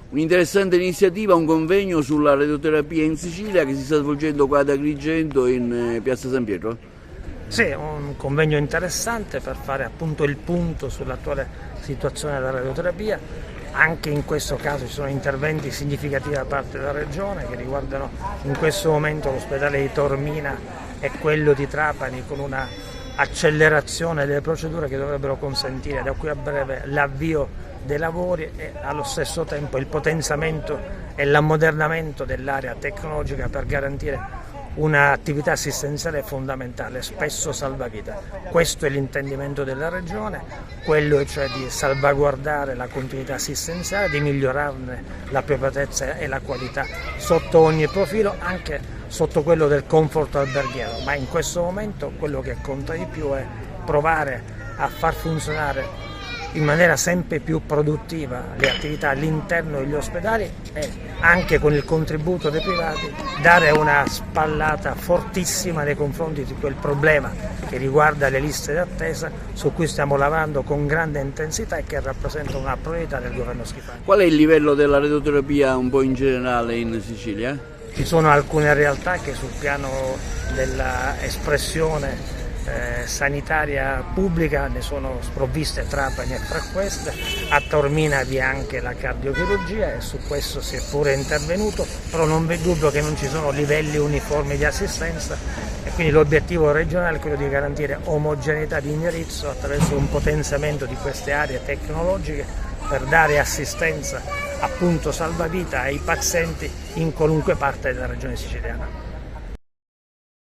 Un'interessante iniziativa, un convegno sulla radioterapia in Sicilia che si sta svolgendo qua ad Agrigento in Piazza San Pietro. Sì, un convegno interessante per fare appunto il punto sull'attuale situazione della radioterapia. Anche in questo caso ci sono interventi significativi da parte della Regione che riguardano in questo momento l'ospedale di Taormina e quello di Trapani, con una accelerazione delle procedure che dovrebbero consentire da qui a breve l'avvio dei lavori e allo stesso tempo il potenziamento e l'ammodernamento dell'area tecnologica per garantire un'attività assistenziale fondamentale, spesso salvavita. Questo è l'intendimento della Regione, quello cioè di salvaguardare la continuità assistenziale, di migliorarne l'appropriatezza e la qualità sotto ogni profilo, anche sotto quello del comfort alberghiero, ma in questo momento quello che conta di più è provare a far funzionare in maniera sempre più produttiva le attività all'interno degli ospedali e anche con il contributo dei privati dare una spallata fortissima nei confronti di quel problema che riguarda le liste d'attesa, su cui stiamo lavorando con grande intensità e che rappresenta una priorità del governo Schifani. Qual è il livello della radioterapia un po' in generale in Sicilia? Ci sono alcune realtà che sul piano della espressione sanitaria pubblica ne sono sprovviste, Trapani è fra queste. A Taormina vi è anche la cardiochirurgia e su questo si è pure intervenuto, però non v'è dubbio che non ci sono livelli uniformi di assistenza e quindi l'obiettivo regionale è quello di garantire omogeneità di indirizzo attraverso un potenziamento di queste aree tecnologiche per dare assistenza appunto salvavita ai pazienti in qualunque parte della regione siciliana.